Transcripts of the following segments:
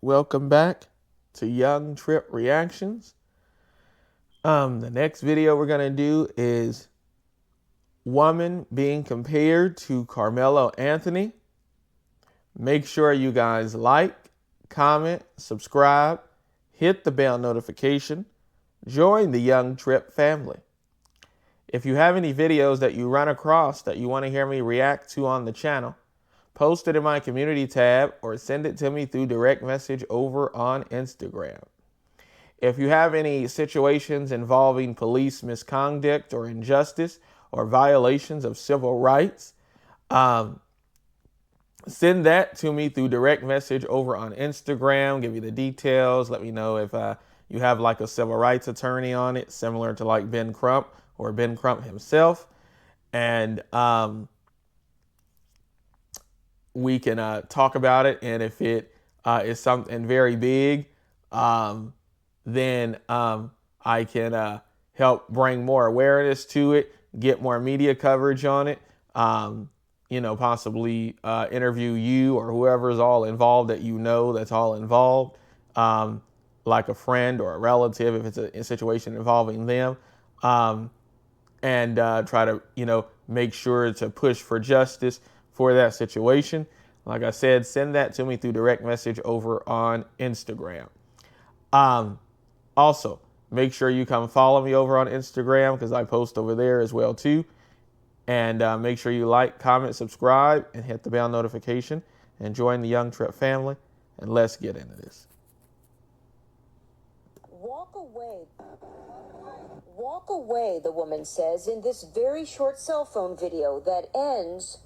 welcome back to Young Tripp Reactions. The next video we're going to do is woman being compared to Carmelo Anthony. Make sure you guys like, comment, subscribe, hit the bell notification, join the Young Tripp family. If you have any videos that you run across that you want to hear me react to on the channel, post it in my community tab or send it to me through direct message over on Instagram. If you have any situations involving police misconduct or injustice or violations of civil rights, send that to me through direct message over on Instagram. Give me the details. Let me know if you have like a civil rights attorney on it, similar to like Ben Crump or Ben Crump himself. And we can talk about it. And if it is something very big, then I can help bring more awareness to it, get more media coverage on it, possibly interview you or whoever's all involved that you know that's all involved, like a friend or a relative if it's a situation involving them, and try to, make sure to push for justice for that situation. Like I said, send that to me through direct message over on Instagram. Also, make sure you come follow me over on Instagram because I post over there as well too. And make sure you like, comment, subscribe, and hit the bell notification and join the Young Tripp family. And let's get into this. Walk away, the woman says in this very short cell phone video that ends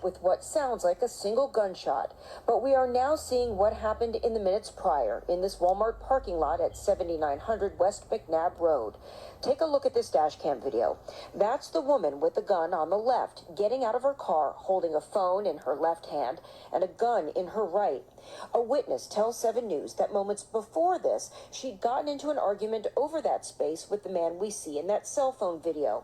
with what sounds like a single gunshot. But we are now seeing what happened in the minutes prior in this Walmart parking lot at 7900 West McNabb Road. Take a look at this dash cam video. That's the woman with the gun on the left, getting out of her car, holding a phone in her left hand and a gun in her right. A witness tells 7 News that moments before this, she'd gotten into an argument over that space with the man we see in that cell phone video.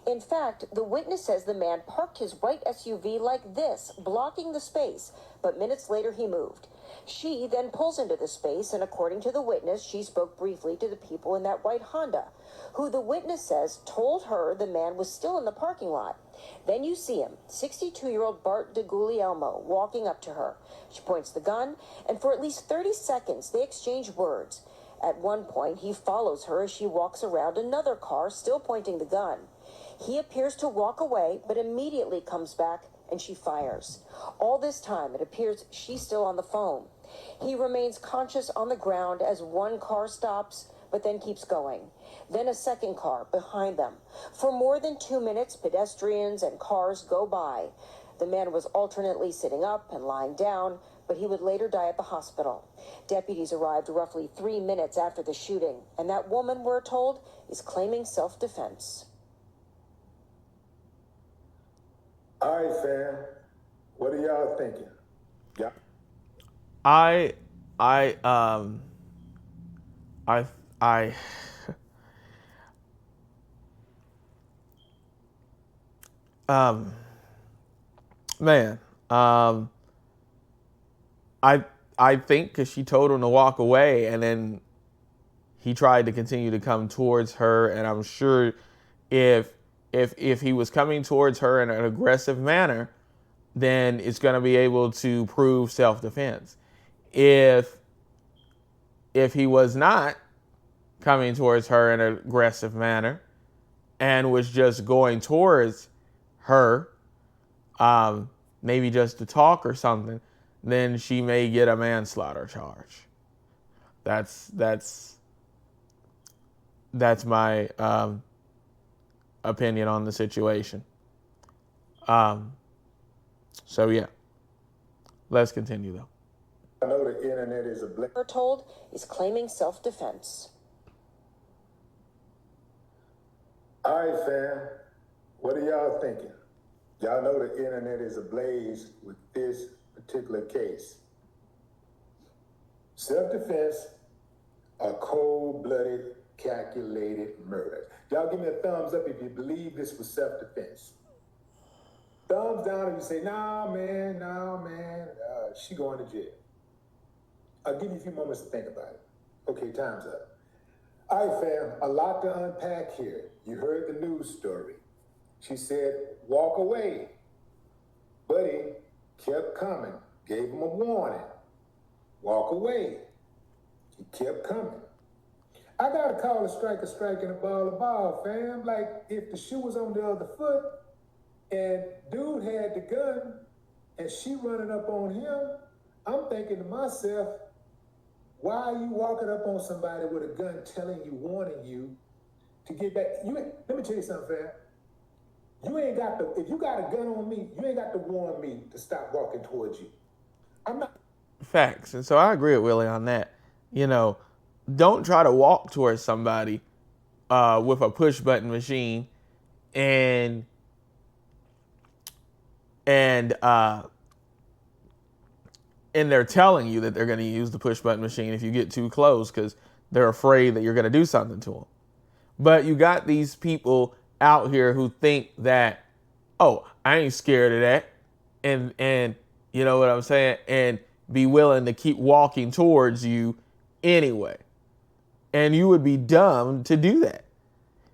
In fact, the witness says the man parked his white SUV like this, blocking the space, but minutes later he moved. She then pulls into the space, and according to the witness, she spoke briefly to the people in that white Honda, who the witness says told her the man was still in the parking lot. Then you see him, 62-year-old Bart Diguglielmo, walking up to her. She points the gun, and for at least 30 seconds, they exchange words. At one point, he follows her as she walks around another car, still pointing the gun. He appears to walk away, but immediately comes back, and she fires. All this time, it appears she's still on the phone. He remains conscious on the ground as one car stops, but then keeps going. Then a second car behind them. For more than 2 minutes, pedestrians and cars go by. The man was alternately sitting up and lying down, but he would later die at the hospital. Deputies arrived roughly 3 minutes after the shooting, and that woman, we're told, is claiming self-defense. All right, fam. What are y'all thinking? Yeah. I think because she told him to walk away, and then he tried to continue to come towards her, and I'm sure if he was coming towards her in an aggressive manner, then it's going to be able to prove self-defense. If he was not coming towards her in an aggressive manner and was just going towards her, maybe just to talk or something, then she may get a manslaughter charge. That's my opinion on the situation. So yeah, let's continue though. I know the internet is a blessing. We're told is claiming self-defense. All right, fam. What are y'all thinking? Y'all know the internet is ablaze with this particular case. Self-defense, a cold-blooded, calculated murder. Y'all give me a thumbs up if you believe this was self-defense. Thumbs down if you say, nah, man, she going to jail. I'll give you a few moments to think about it. Okay, time's up. All right, fam, a lot to unpack here. You heard the news story. She said, walk away. Buddy kept coming, gave him a warning. Walk away. He kept coming. I gotta call a strike and a ball, fam. Like, if the shoe was on the other foot and dude had the gun and she running up on him, I'm thinking to myself, why are you walking up on somebody with a gun telling you, warning you to get back? Let me tell you something, fam. If you got a gun on me, you ain't got to warn me to stop walking towards you. I'm not. Facts. And so I agree with Willie on that. You know, don't try to walk towards somebody with a push button machine and they're telling you that they're going to use the push button machine if you get too close because they're afraid that you're going to do something to them. But you got these people out here who think that, oh, I ain't scared of that. And you know what I'm saying? And be willing to keep walking towards you anyway. And you would be dumb to do that.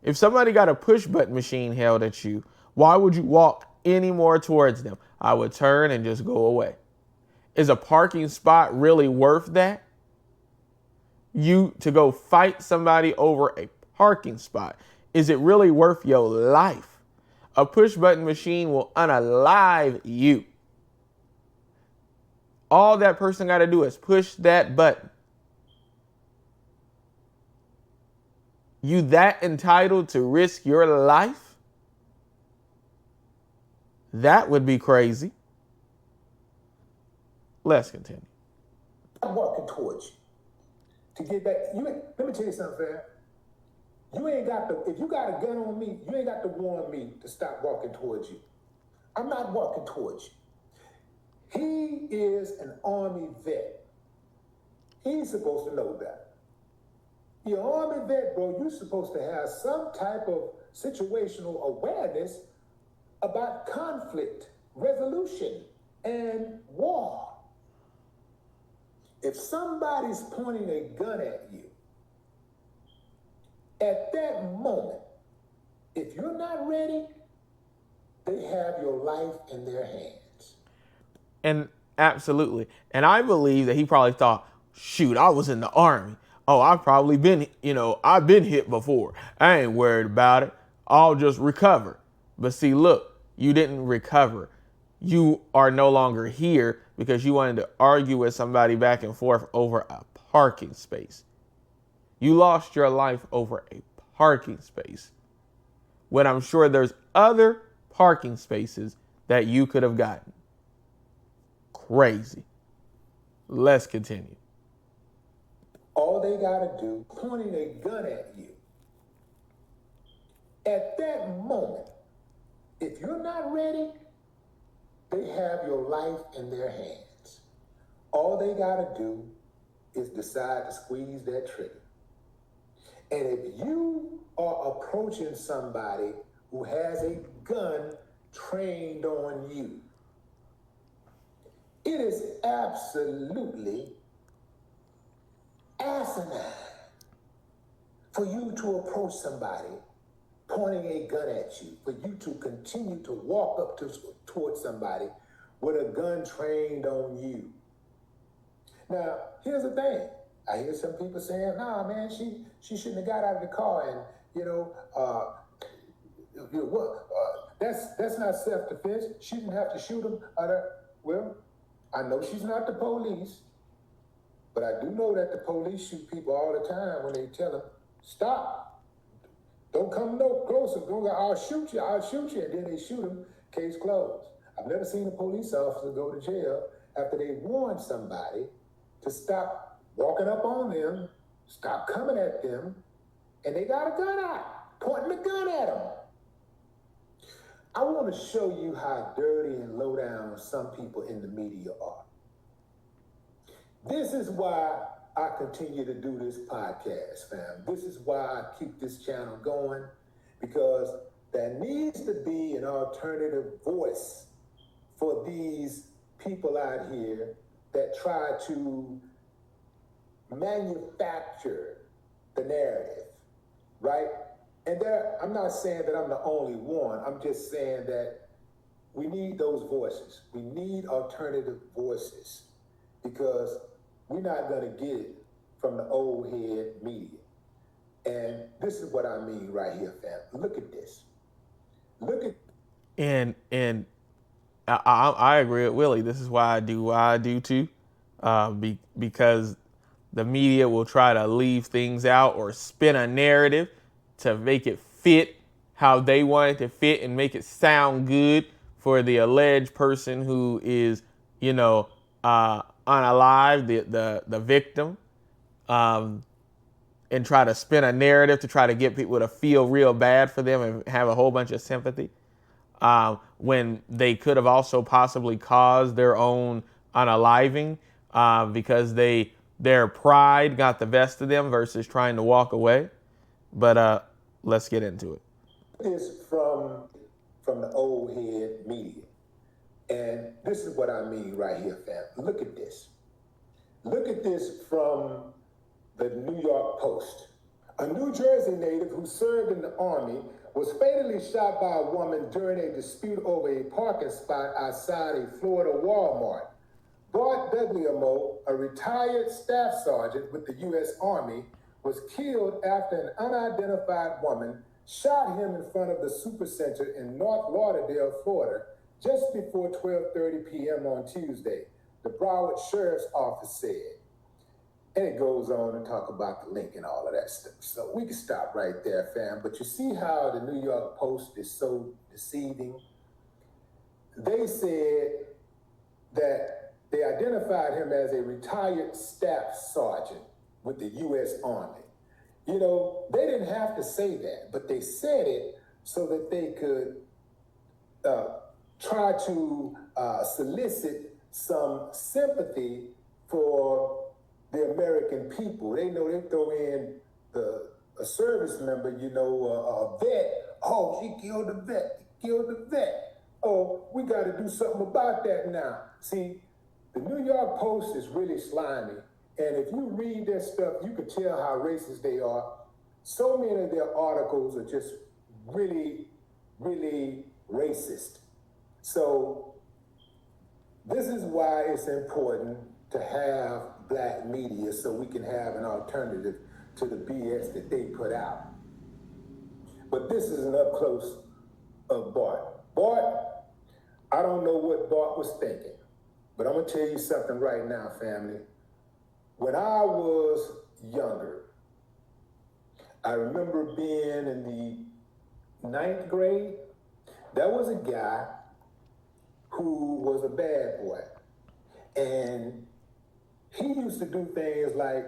If somebody got a push button machine held at you, why would you walk any more towards them? I would turn and just go away. Is a parking spot really worth that? You to go fight somebody over a parking spot. Is it really worth your life? A push button machine will unalive you. All that person got to do is push that button. You that entitled to risk your life? That would be crazy. Let's continue. I'm walking towards you to get back. Let me tell you something, fam. If you got a gun on me, you ain't got to warn me to stop walking towards you. I'm not walking towards you. He is an Army vet. He's supposed to know that. You're an Army vet, bro. You're supposed to have some type of situational awareness about conflict, resolution, and war. If somebody's pointing a gun at you, at that moment, if you're not ready, they have your life in their hands. And absolutely. And I believe that he probably thought, shoot, I was in the Army. Oh, I've been hit before. I ain't worried about it. I'll just recover. But see, look, you didn't recover. You are no longer here because you wanted to argue with somebody back and forth over a parking space. You lost your life over a parking space, when I'm sure there's other parking spaces that you could have gotten. Crazy. Let's continue. All they gotta do, pointing a gun at you. At that moment, if you're not ready, they have your life in their hands. All they gotta do is decide to squeeze that trigger. And if you are approaching somebody who has a gun trained on you, it is absolutely asinine for you to approach somebody pointing a gun at you, for you to continue to walk up towards somebody with a gun trained on you. Now, here's the thing. I hear some people saying, nah, man, she shouldn't have got out of the car and, that's not self-defense. She didn't have to shoot him. Well, I know she's not the police, but I do know that the police shoot people all the time when they tell them, stop. Don't come no closer. I'll shoot you. And then they shoot them. Case closed. I've never seen a police officer go to jail after they warned somebody to stop walking up on them, stop coming at them, and they got a gun out, pointing the gun at them. I want to show you how dirty and low down some people in the media are. This is why I continue to do this podcast, fam. This is why I keep this channel going, because there needs to be an alternative voice for these people out here that try to manufacture the narrative, right? And I'm not saying that I'm the only one. I'm just saying that we need those voices. We need alternative voices because we're not going to get it from the old head media. And this is what I mean right here, fam. Look at this. Look at. And I agree with Willie. This is why I do what I do too, because the media will try to leave things out or spin a narrative to make it fit how they want it to fit and make it sound good for the alleged person who is, unalive, the victim, and try to spin a narrative to try to get people to feel real bad for them and have a whole bunch of sympathy. When they could have also possibly caused their own unaliving because their pride got the best of them versus trying to walk away. But let's get into it. Is from the old head media. And this is what I mean right here, fam. Look at this. Look at this from the New York Post. A New Jersey native who served in the Army was fatally shot by a woman during a dispute over a parking spot outside a Florida Walmart. Bart Diguglielmo, a retired staff sergeant with the U.S. Army, was killed after an unidentified woman shot him in front of the supercenter in North Lauderdale, Florida, just before 12:30 p.m. on Tuesday, the Broward Sheriff's Office said. And it goes on to talk about the link and all of that stuff. So we can stop right there, fam. But you see how the New York Post is so deceiving? They said that they identified him as a retired staff sergeant with the U.S. Army. You know, they didn't have to say that, but they said it so that they could try to solicit some sympathy for the American people. They know they throw in a service member, a vet. Oh, she killed a vet. Killed the vet. Oh, we got to do something about that now. See, the New York Post is really slimy. And if you read their stuff, you can tell how racist they are. So many of their articles are just really, really racist. So this is why it's important to have black media so we can have an alternative to the BS that they put out. But this is an up close of Bart. Bart, I don't know what Bart was thinking, but I'm going to tell you something right now, family. When I was younger, I remember being in the 9th grade. There was a guy who was a bad boy. And he used to do things like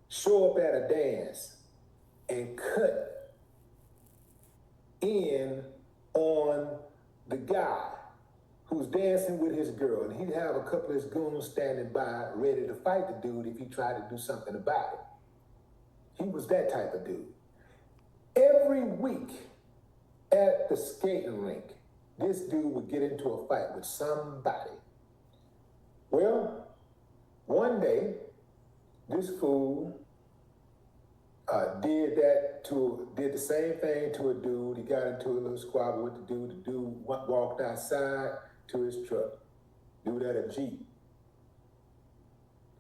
show up at a dance and cut in on the guy who's dancing with his girl. And he'd have a couple of his goons standing by ready to fight the dude if he tried to do something about it. He was that type of dude. Every week at the skating rink, this dude would get into a fight with somebody. Well, one day, this fool did the same thing to a dude. He got into a little squabble with the dude. The dude walked outside to his truck. Dude had a Jeep.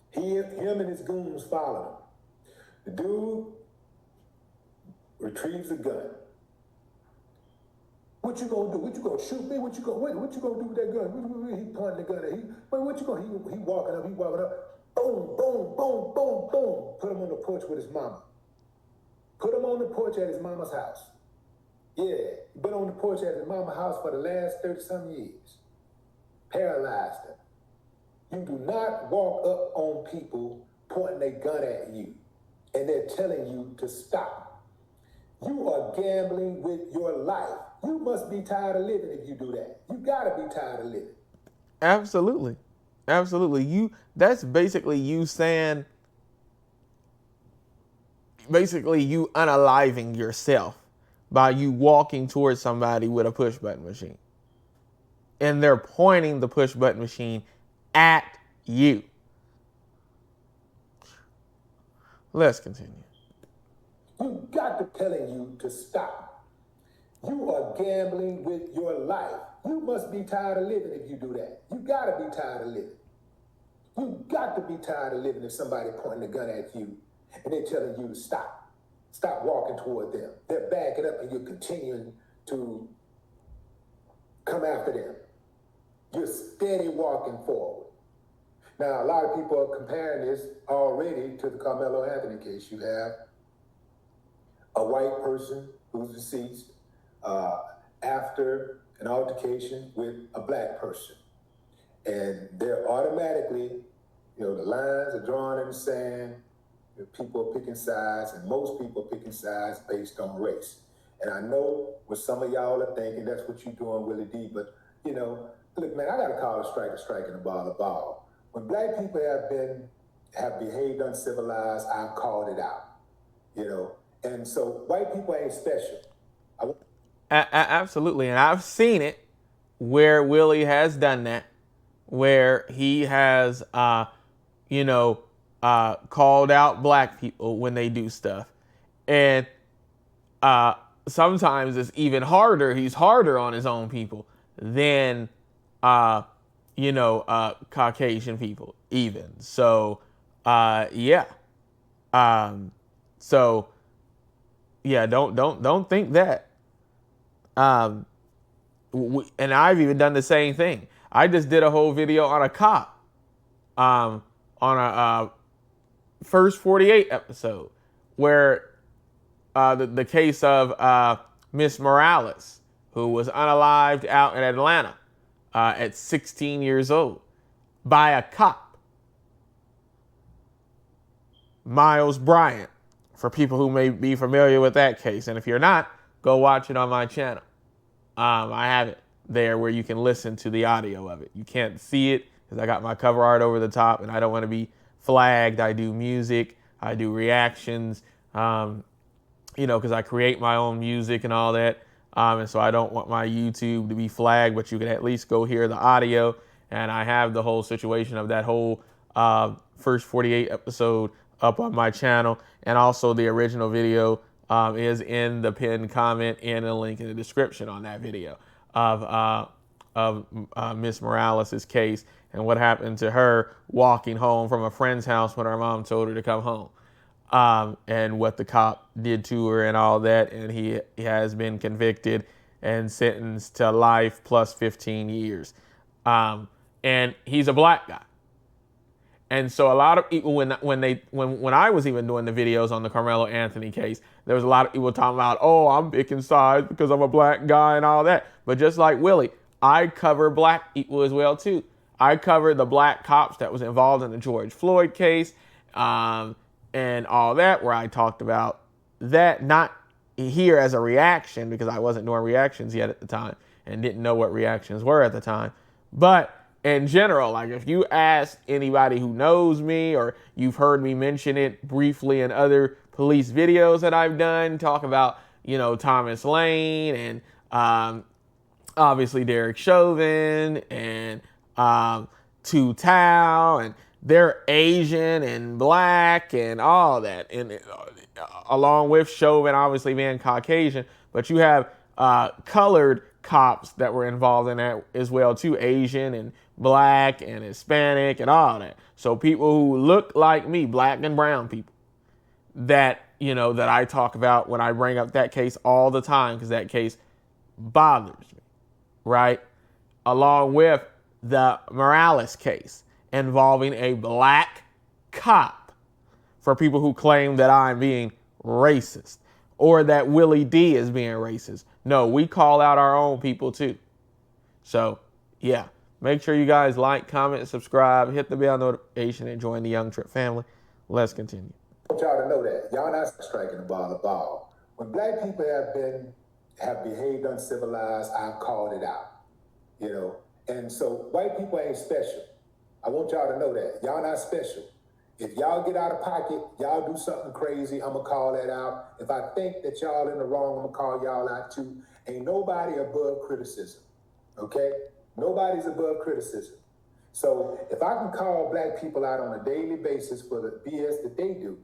Him and his goons followed him. The dude retrieves a gun. What you gonna do? What you gonna shoot me? What you gonna do with that gun? He pointing the gun at him. What you gonna? He walking up. Boom, boom, boom, boom, boom. Put him on the porch with his mama. Put him on the porch at his mama's house. Yeah, been on the porch at his mama's house for the last 30-some years. Paralyzed him. You do not walk up on people pointing a gun at you and they're telling you to stop. You are gambling with your life. You must be tired of living if you do that. You gotta be tired of living. Absolutely. That's basically you saying, basically you unaliving yourself by you walking towards somebody with a push button machine. And they're pointing the push button machine at you. Let's continue. You got to telling you to stop. You are gambling with your life. You must be tired of living if you do that. You got to be tired of living. You got to be tired of living if somebody pointing a gun at you and they're telling you to stop. Stop walking toward them. They're backing up and you're continuing to come after them. You're steady walking forward. Now, a lot of people are comparing this already to the Carmelo Anthony case. You have a white person who's deceased after an altercation with a black person. And they're automatically, the lines are drawn in the sand, people are picking sides, and most people are picking sides based on race. And I know what some of y'all are thinking, that's what you're doing, Willie D, but, look, man, I got to call a strike and a ball a ball. When black people have behaved uncivilized, I've called it out, and so white people ain't special. Absolutely, and I've seen it where Willie has done that, where he has, called out black people when they do stuff. And sometimes it's even harder. He's harder on his own people than, Caucasian people even. So, yeah. Don't think that. And I've even done the same thing. I just did a whole video on a cop, on a first 48 episode, where the case of Miss Morales, who was unalived out in Atlanta at 16 years old by a cop. Miles Bryant, for people who may be familiar with that case. And if you're not, go watch it on my channel. I have it there where you can listen to the audio of it. You can't see it because I got my cover art over the top and I don't want to be flagged. I do music, I do reactions, because I create my own music and all that. And so I don't want my YouTube to be flagged, but you can at least go hear the audio. And I have the whole situation of that whole first 48 episode up on my channel. And also the original video is in the pinned comment and a link in the description on that video of Miss Morales' case and what happened to her walking home from a friend's house when her mom told her to come home. And what the cop did to her and all that. And he has been convicted and sentenced to life plus 15 years. And he's a black guy. And so a lot of people, when I was even doing the videos on the Carmelo Anthony case, there was a lot of people talking about, oh, I'm picking sides because I'm a black guy and all that. But just like Willie, I cover black people as well too. I covered the black cops that was involved in the George Floyd case, and all that, where I talked about that, not here as a reaction because I wasn't doing reactions yet at the time and didn't know what reactions were at the time. But in general, like if you ask anybody who knows me or you've heard me mention it briefly in other police videos that I've done, talk about, Thomas Lane and obviously Derek Chauvin and Tu Tao, and they're Asian and black and all that. And along with Chauvin obviously being Caucasian, but you have colored cops that were involved in that as well too, Asian and black and Hispanic and all that. So people who look like me, black and brown people, that, that I talk about when I bring up that case all the time because that case bothers me, right? Along with the Morales case involving a black cop, for people who claim that I'm being racist or that Willie D is being racist. No, we call out our own people too. So, yeah, make sure you guys like, comment, subscribe, hit the bell notification, and join the Young Tripp family. Let's continue. I want y'all to know that. Y'all not striking the ball. When black people have behaved uncivilized, I've called it out, And so white people ain't special. I want y'all to know that. Y'all not special. If y'all get out of pocket, y'all do something crazy, I'm going to call that out. If I think that y'all in the wrong, I'm going to call y'all out too. Ain't nobody above criticism, okay? Nobody's above criticism. So if I can call black people out on a daily basis for the BS that they do,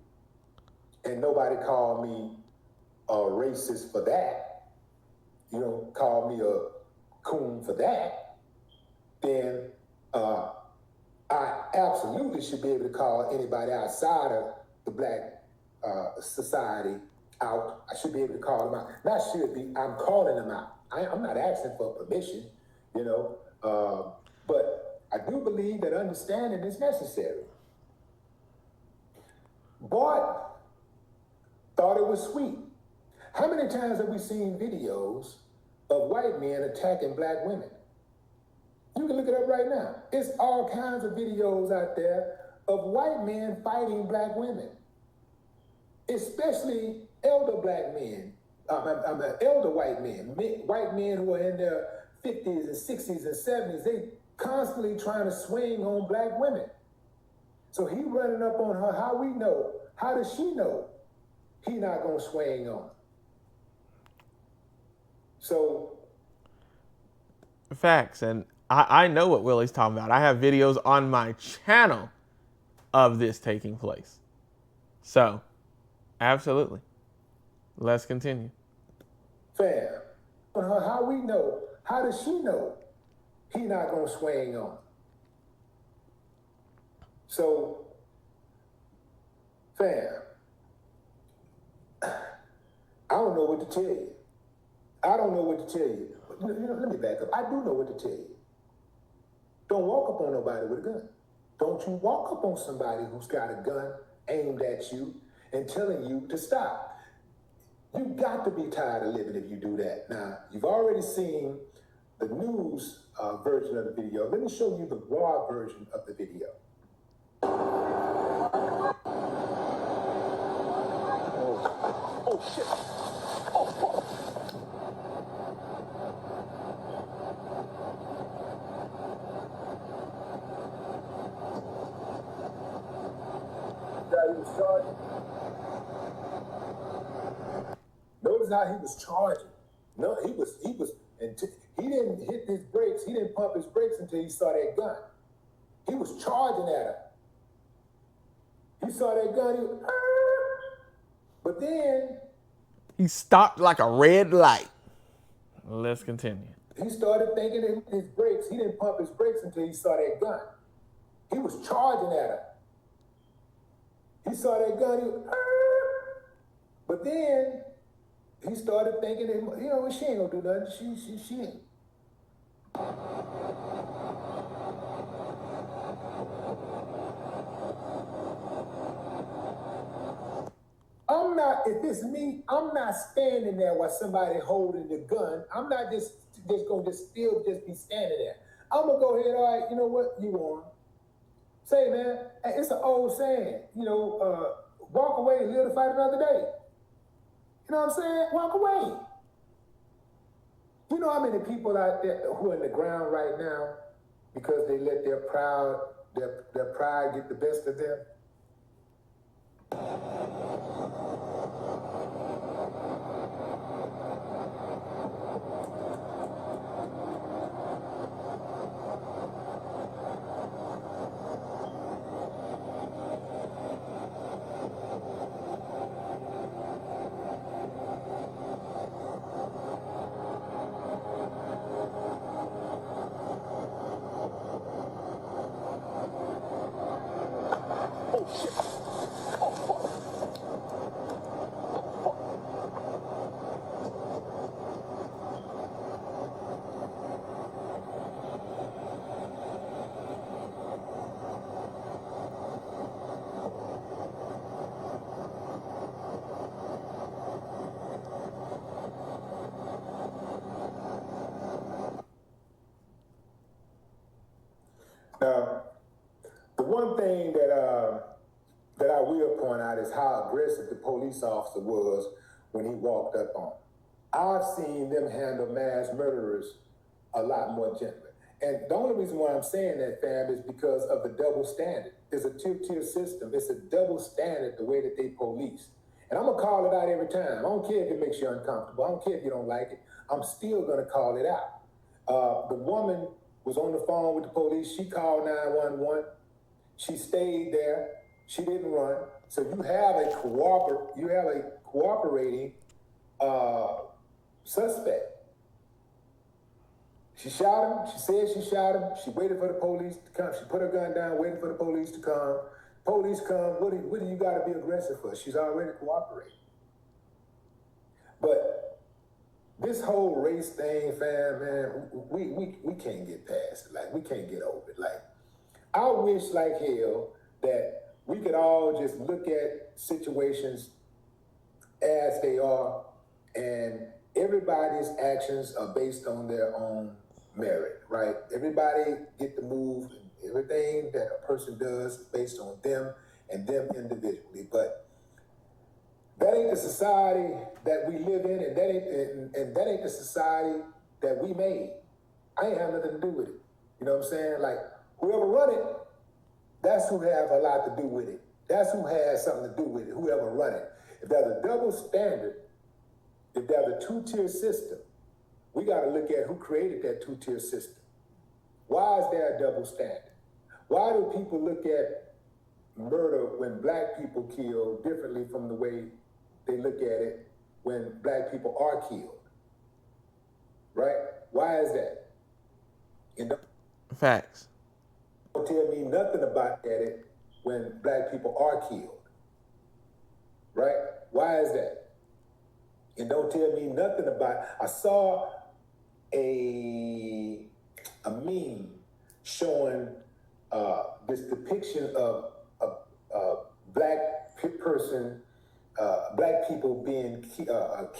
and nobody called me a racist for that, called me a coon for that, then I absolutely should be able to call anybody outside of the black society out. I should be able to call them out. Not should be, I'm calling them out. I'm not asking for permission, but I do believe that understanding is necessary. Bart thought it was sweet. How many times have we seen videos of white men attacking black women? You can look it up right now. It's all kinds of videos out there of white men fighting black women, especially elder black men, elder white men who are in their 50s and 60s and 70s. They constantly trying to swing on black women. So he running up on her. How we know? How does she know he not gonna swing on her? So facts, and I know what Willie's talking about. I have videos on my channel of this taking place. So, absolutely. Let's continue. Fam, how we know? How does she know he not gonna swing on her? So, fam, I don't know what to tell you. I don't know what to tell you. Let me back up. I do know what to tell you. Don't walk up on nobody with a gun. Don't you walk up on somebody who's got a gun aimed at you and telling you to stop. You got to be tired of living if you do that. Now, you've already seen the news version of the video. Let me show you the raw version of the video. Oh shit. He was charging. Notice how he was charging. No, he didn't hit his brakes. He didn't pump his brakes until he saw that gun. He was charging at her. He saw that gun. But then he stopped like a red light. Let's continue. He started thinking in his brakes. He didn't pump his brakes until he saw that gun. He was charging at her. He saw that gun. But then he started thinking, she ain't gonna do nothing. She ain't. If it's me, I'm not standing there while somebody holding the gun. I'm not just gonna be standing there. I'm gonna go ahead, all right, you know what, you on. Say, man, it's an old saying, walk away, live to fight another day. You know what I'm saying? Walk away. You know how many people out there who are in the ground right now because they let their pride get the best of them? Now, the one thing that I will point out is how aggressive the police officer was when he walked up on him. I've seen them handle mass murderers a lot more gently. And the only reason why I'm saying that, fam, is because of the double standard. It's a two-tier system. It's a double standard the way that they police. And I'm going to call it out every time. I don't care if it makes you uncomfortable. I don't care if you don't like it. I'm still going to call it out. The woman was on the phone with the police. She called 911. She stayed there. She didn't run. So you have a cooperating suspect. She shot him. She said she shot him. She waited for the police to come. She put her gun down, waiting for the police to come. Police come. What do you got to be aggressive for? She's already cooperating. But this whole race thing, fam, man, we can't get past it. Like, we can't get over it. Like, I wish like hell that we could all just look at situations as they are, and everybody's actions are based on their own merit, right? Everybody get to move. Everything that a person does is based on them and them individually. But that ain't the society that we live in, and that ain't the society that we made. I ain't have nothing to do with it. You know what I'm saying? Like, whoever run it, that's who have a lot to do with it. That's who has something to do with it, whoever run it. If there's a double standard, if there's a two-tier system, we got to look at who created that two-tier system. Why is there a double standard? Why do people look at murder when black people kill differently from the way they look at it when black people are killed? Right? Why is that? Facts. Don't tell me nothing about that when black people are killed. Right? Why is that? And don't tell me nothing about. I saw a meme showing this depiction of a black person, black people being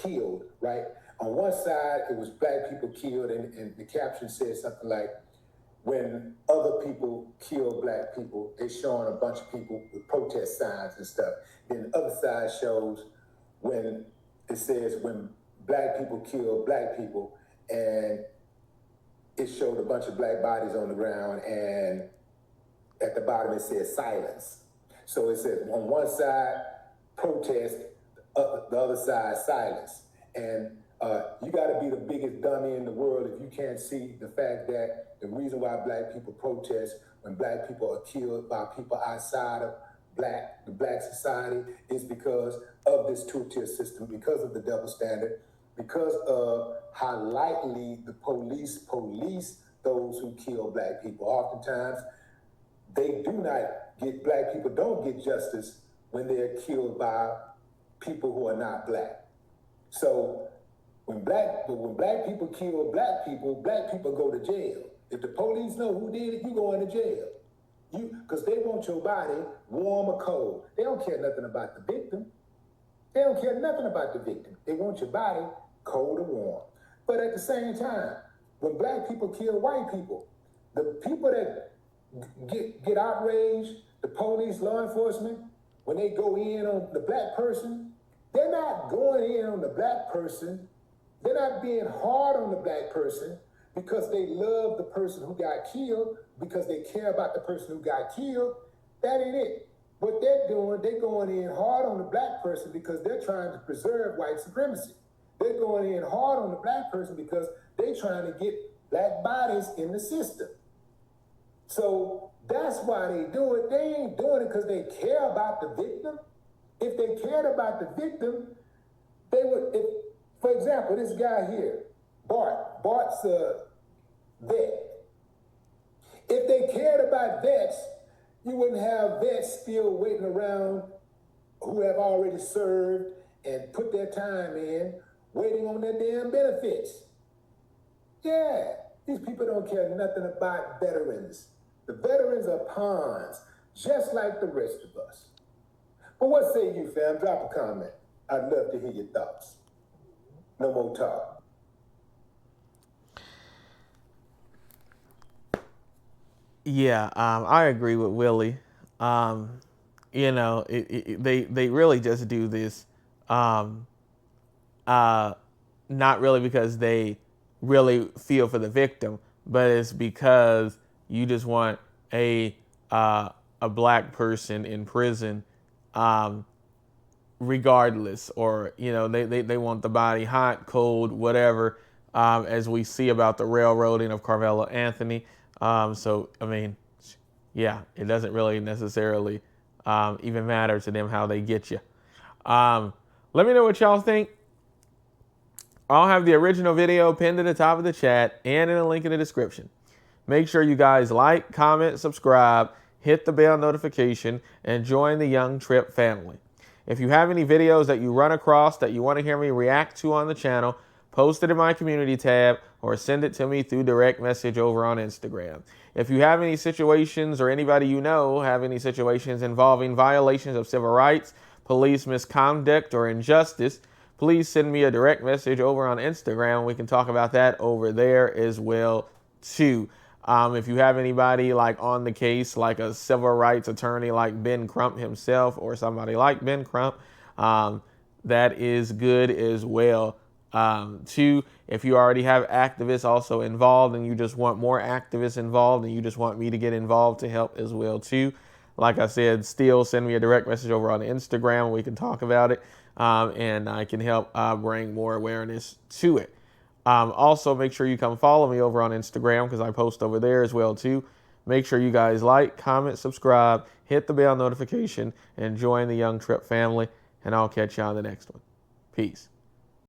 killed, right? On one side, it was black people killed, and the caption said something like, when other people kill black people, they're showing a bunch of people with protest signs and stuff. Then the other side shows when it says when black people kill black people, and it showed a bunch of black bodies on the ground, and at the bottom it says silence. So it says on one side, protest, the other side, silence. And you got to be the biggest dummy in the world if you can't see the fact that the reason why black people protest when black people are killed by people outside of the black society is because of this two-tier system, because of the double standard, because of how lightly the police those who kill black people. Oftentimes, black people don't get justice when they're killed by people who are not black. So when black people kill black people go to jail. If the police know who did it, you go into jail. Because they want your body warm or cold. They don't care nothing about the victim. They don't care nothing about the victim. They want your body cold or warm. But at the same time, when black people kill white people, the people that get outraged, the police, law enforcement, when they go in on the black person, they're not going in on the black person. They're not being hard on the black person because they love the person who got killed, because they care about the person who got killed. That ain't it. What they're doing, they're going in hard on the black person because they're trying to preserve white supremacy. They're going in hard on the black person because they're trying to get black bodies in the system. So that's why they do it. They ain't doing it because they care about the victim. If they cared about the victim, they would, for example, this guy here, Bart's a vet. If they cared about vets, you wouldn't have vets still waiting around who have already served and put their time in, waiting on their damn benefits. Yeah, these people don't care nothing about veterans. The veterans are pawns, just like the rest of us. But what say you, fam? Drop a comment. I'd love to hear your thoughts. No more talk. Yeah, I agree with Willie. You know, they really just do this, not really because they really feel for the victim, but it's because you just want a black person in prison, regardless, or they want the body hot, cold, whatever, as we see about the railroading of Carmelo Anthony. So I mean, yeah, it doesn't really necessarily even matter to them how they get you. Let me know what y'all think. I'll have the original video pinned to the top of the chat and in a link in the description. Make sure you guys like, comment, subscribe, hit the bell notification, and join the Young Tripp family. If you have any videos that you run across that you want to hear me react to on the channel, post it in my community tab or send it to me through direct message over on Instagram. If you have any situations or anybody you know have any situations involving violations of civil rights, police misconduct, or injustice, please send me a direct message over on Instagram. We can talk about that over there as well too. If you have anybody like on the case, like a civil rights attorney like Ben Crump himself or somebody like Ben Crump, that is good as well. Two, if you already have activists also involved and you just want more activists involved and you just want me to get involved to help as well too, like I said, still send me a direct message over on Instagram. We can talk about it, and I can help bring more awareness to it. Also, make sure you come follow me over on Instagram because I post over there as well too. Make sure you guys like, comment, subscribe, hit the bell notification, and join the Young Tripp family. And I'll catch you on the next one. Peace.